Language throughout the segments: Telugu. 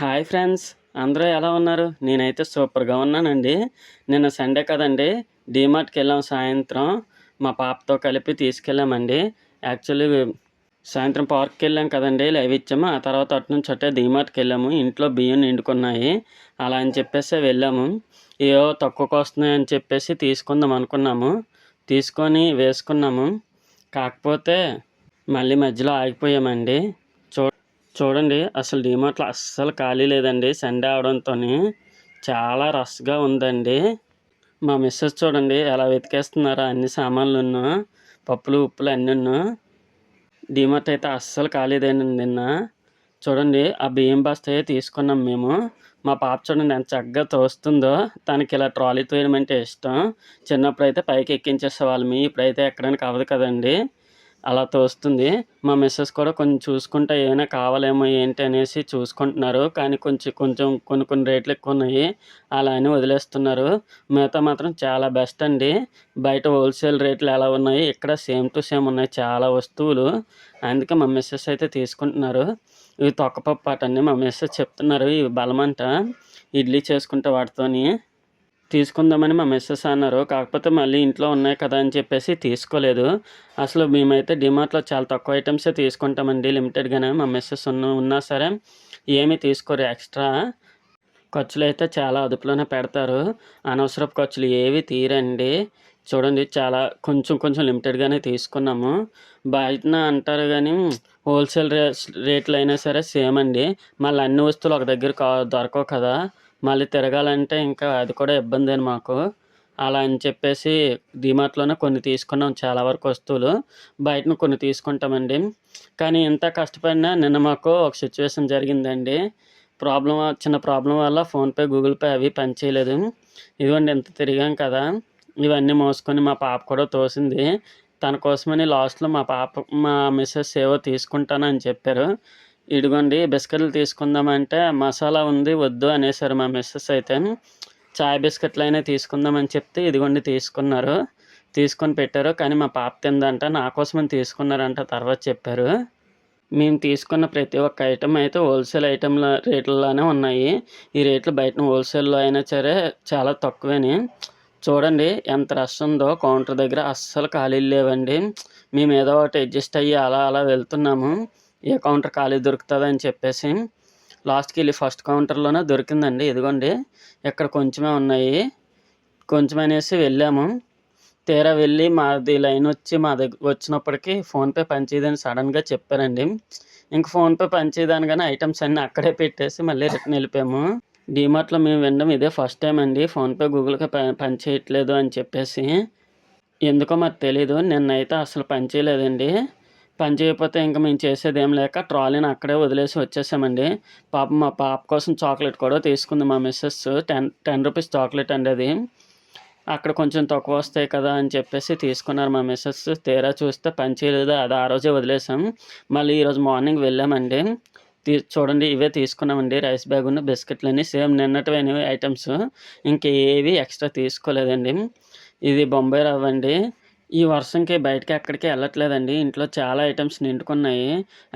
హాయ్ ఫ్రెండ్స్, అందరూ ఎలా ఉన్నారు? నేనైతే సూపర్‌గా ఉన్నానండి. నిన్న సండే కదండీ! డీమార్ట్‌కెళ్ళాం సాయంత్రం. మా పాపతో కలిపి తీసుకెళ్ళామండి. యాక్చువల్లీ సాయంత్రం పార్క్‌కెళ్ళాం కదండీ! లైవ్ ఇచ్చాము. ఆ తర్వాత అటునుంచి అటే డీమార్ట్‌కెళ్ళాము. ఇంట్లో బియ్యం నిండుకున్నాయి. అలా అని చెప్పేసి వెళ్ళాము. ఏవో తక్కువకొస్తున్నాయని చెప్పేసి తీసుకుందాం అనుకున్నాము. తీసుకొని వేసుకున్నాము. కాకపోతే మళ్ళీ మధ్యలో ఆగిపోయామండి. చూ చూడండి, అసలు డీమార్ట్‌లో అస్సలు ఖాళీ లేదండి. సండే అవడంతోని చాలా రష్‌గా ఉందండి. మా మిసెస్ చూడండి ఎలా వెతికేస్తున్నారో అన్ని సామాన్లును, పప్పులు, ఉప్పులు అన్నీను. డీమార్ట్ అయితే అస్సలు ఖాళీ లేదండి నిన్న. చూడండి, ఆ బియ్యం బస్తాయే తీసుకున్నాం మేము. మా పాప చూడండి ఎంత చక్కగా తోస్తుందో. తనకి ఇలా ట్రాలీ తోయడం అంటే ఇష్టం. చిన్నప్పుడైతే పైకి ఎక్కించేసేవాళ్ళమి. ఇప్పుడైతే ఎక్కడానికి అవ్వదు కదండీ! అలా తోస్తుంది. మా మిసెస్ కూడా కొంచెం చూసుకుంటా ఏమైనా కావాలేమో ఏంటి అనేసి చూసుకుంటున్నారు. కానీ కొంచెం కొంచెం కొన్ని కొన్ని రేట్లు ఎక్కువున్నాయి. అలా అని వదిలేస్తున్నారు. మిగతా మాత్రం చాలా బెస్ట్ అండి. బయట హోల్‌సేల్ రేట్లు ఎలా ఉన్నాయో ఇక్కడ సేమ్ టు సేమ్ ఉన్నాయి చాలా వస్తువులు. అందుకే మా మిసెస్ అయితే తీసుకుంటున్నారు. ఇవి తొక్కపప్పు అటండి. మా మిసెస్ చెప్తున్నారు ఇవి బలమంట. ఇడ్లీ చేసుకుంటే వాటితోని. తీసుకుందామని మా మిసెస్ అన్నారు. కాకపోతే మళ్ళీ ఇంట్లో ఉన్నాయి కదా అని చెప్పేసి తీసుకోలేదు. అసలు మేమైతే డీమార్ట్‌లో చాలా తక్కువ ఐటెమ్సే తీసుకుంటామండి లిమిటెడ్‌గానే. మా మిసెస్ ఉన్నా సరే ఏమీ తీసుకోరు ఎక్స్‌ట్రా. ఖర్చులైతే చాలా అదుపులోనే పెడతారు. అనవసరపు ఖర్చులు ఏవి తీయరండి. చూడండి, చాలా కొంచెం కొంచెం లిమిటెడ్‌గానే తీసుకున్నాము. బయటన అంటారు గానీ హోల్‌సేల్ రేట్లయినా సరే సేమ్ అండి. మళ్ళీ అన్ని వస్తువులు ఒక దగ్గర దొరకవు కదా! మళ్ళీ తిరగాలంటే ఇంకా అది కూడా ఇబ్బందే మాకు. అలా అని చెప్పేసి డీమార్ట్‌లోనే కొన్ని తీసుకున్నాం చాలా వరకు వస్తువులు. బయటన కొన్ని తీసుకుంటామండి. కానీ ఇంత కష్టపడినా నిన్న మాకు ఒక సిట్యుయేషన్ జరిగిందండి. చిన్న ప్రాబ్లమ్ వల్ల ఫోన్‌పే, గూగుల్ పే అవి పనిచేయలేదు. ఇదిగోండి ఇంత తిరిగాం కదా! ఇవన్నీ మోసుకొని మా పాప కూడా తోసింది. తన కోసమని లాస్ట్‌లో మా మిసెస్ ఏవో తీసుకుంటానని చెప్పారు. ఇదిగోండి బిస్కెట్‌లు తీసుకుందామంటే మసాలా ఉంది వద్దు అనేసారు మా మిసెస్ అయితే. చాయ్ బిస్కెట్‌లైనా తీసుకుందామని చెప్తే ఇదిగోండి తీసుకున్నారు. తీసుకొని పెట్టారు. కానీ మా పాప తినదంట. నా కోసమని తీసుకున్నారంట తర్వాత చెప్పారు. మేము తీసుకున్న ప్రతి ఒక్క ఐటెమ్ అయితే హోల్‌సేల్ ఐటెమ్‌ల రేట్లలోనే ఉన్నాయి. ఈ రేట్లు బయటన హోల్‌సేల్‌లో అయినా సరే చాలా తక్కువేని. చూడండి ఎంత రష్ ఉందో కౌంటర్ దగ్గర అస్సలు ఖాళీలు లేవండి. మేము ఏదో ఒకటి అడ్జస్ట్ అయ్యి అలా అలా వెళ్తున్నాము. ఏ కౌంటర్ ఖాళీ దొరుకుతదని చెప్పేసి. లాస్ట్‌కి ఎళ్లి ఫస్ట్ కౌంటర్‌లోనే దొరికిందండి. ఇదిగోండి ఇక్కడ కొంచెమే ఉన్నాయి. కొంచెమనేసి వెళ్ళాము. తీరా వెళ్ళి మాది లైనొచ్చి మా వచ్చినప్పటికి ఫోన్‌పే పనిచేయదని సడెన్‌గా చెప్పారండి. ఇంక ఫోన్‌పే పనిచేయదనగానే ఐటెమ్స్ అన్నీ అక్కడే పెట్టేసి మళ్ళీ రిటర్న్ ఎళ్ళిపోయాము. డీమార్ట్‌లో మేము వినడం ఇదే ఫస్ట్ టైమ్ అండి. ఫోన్‌పే, గూగుల్ పే పని చేయట్లేదు అని చెప్పేసి. ఎందుకో మరి తెలీదు. నిన్నైతే అసలు పని చేయలేదండి. పని చేయకపోతే ఇంక మేము చేసేదేం లేక ట్రాలీని అక్కడే వదిలేసి వచ్చేసామండి. పాపం మా పాప కోసం చాక్లెట్ కూడా తీసుకుంది మా మిసెస్. 10 రూపీస్ చాక్లెట్ అండి అది. అక్కడ కొంచెం తక్కువొస్తాయి కదా అని చెప్పేసి తీసుకున్నారు మా మిసెస్. తీరా చూస్తే పని చేయలేదు. అది ఆ రోజే వదిలేసాం. మళ్ళీ ఈరోజు మార్నింగ్ వెళ్ళామండి. చూడండి ఇవే తీసుకున్నామండి. రైస్ బ్యాగును, బిస్కెట్‌లని సేమ్ నిన్నటివేనివి ఐటెమ్స్. ఇంకేవి ఎక్స్‌ట్రా తీసుకోలేదండి. ఇది బొంబాయి రవ్వండి. ఈ వర్షంకి బయటకి ఎక్కడికి ఎళ్ళట్లేదండి. ఇంట్లో చాలా ఐటెమ్స్ నిండుకున్నాయి.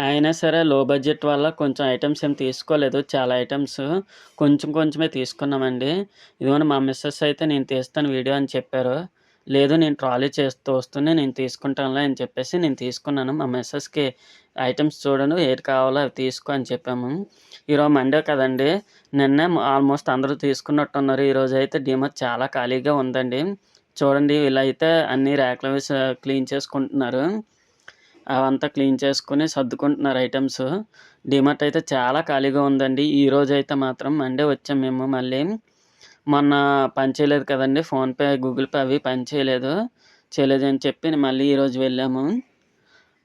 అయినా సరే లో బడ్జెట్ వల్ల కొంచెం ఐటెమ్స్ ఏం తీసుకోలేదు. చాలా ఐటెమ్స్ కొంచెం కొంచెమే తీసుకున్నామండి. ఇదిగోండి మా మిసెస్ అయితే నేను తీస్తాను వీడియో అని చెప్పారు. లేదు నేను ట్రాలీ తోస్తూనే నేను తీసుకుంటానులే అని చెప్పేసి నేను తీసుకున్నాను. మా మిసెస్‌కి ఐటెమ్స్ చూడను ఏటి కావాలో అవి తీసుకో అని చెప్పాము. ఈరోజు మండే కదండీ! నిన్నే ఆల్మోస్ట్ అందరూ తీసుకున్నట్టున్నారు. ఈరోజైతే డీమార్ట్ చాలా ఖాళీగా ఉందండి. చూడండి వీళ్ళైతే అన్ని ర్యాక్‌లు అవి క్లీన్ చేసుకుంటున్నారు. అవంతా క్లీన్ చేసుకొని సర్దుకుంటున్నారు ఐటెమ్స్. డీమార్ట్ అయితే చాలా ఖాళీగా ఉందండి. ఈరోజైతే మాత్రం మండే వచ్చాం మేము మళ్ళీ. మొన్న పని చేయలేదు కదండీ! ఫోన్‌పే, గూగుల్ పే అవి పని చేయలేదు. చేయలేదని చెప్పి మళ్ళీ ఈరోజు వెళ్ళాము.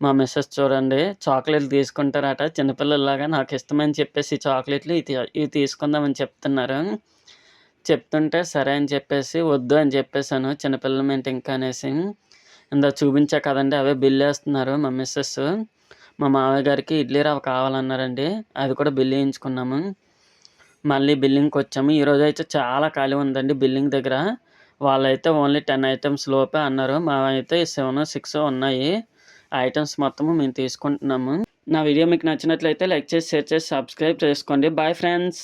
మా మిసెస్ చూడండి చాక్లెట్‌లు తీసుకుంటారట చిన్నపిల్లల్లాగా నాకిష్టమని చెప్పేసి చాక్లెట్‌లు ఇవి తీసుకుందామని చెప్తున్నారు. చెప్తుంటే సరే అని చెప్పేసి వద్దు అని చెప్పేసాను. చిన్నపిల్లమేంటి ఇంకా అనేసి. ఇందాక చూపించా కదండీ! అవే బిల్లేస్తున్నారు మా మిసెస్. మా మామయ్య గారికి ఇడ్లీ రవ్వ కావాలన్నారండి. అది కూడా బిల్లేయించుకున్నాము. మళ్ళీ బిల్లింగ్‌కొచ్చాము. ఈరోజైతే చాలా ఖాళీ ఉందండి బిల్లింగ్ దగ్గర. వాళ్ళైతే ఓన్లీ 10 ఐటెమ్స్ లోపే అన్నారు. మావైతే 7, 6 ఉన్నాయి. ఆ ఐటెమ్స్ మొత్తము మేము తీసుకుంటున్నాము. నా వీడియో మీకు నచ్చినట్లయితే లైక్ చేసి, షేర్ చేసి, సబ్స్క్రైబ్ చేసుకోండి. Bye friends.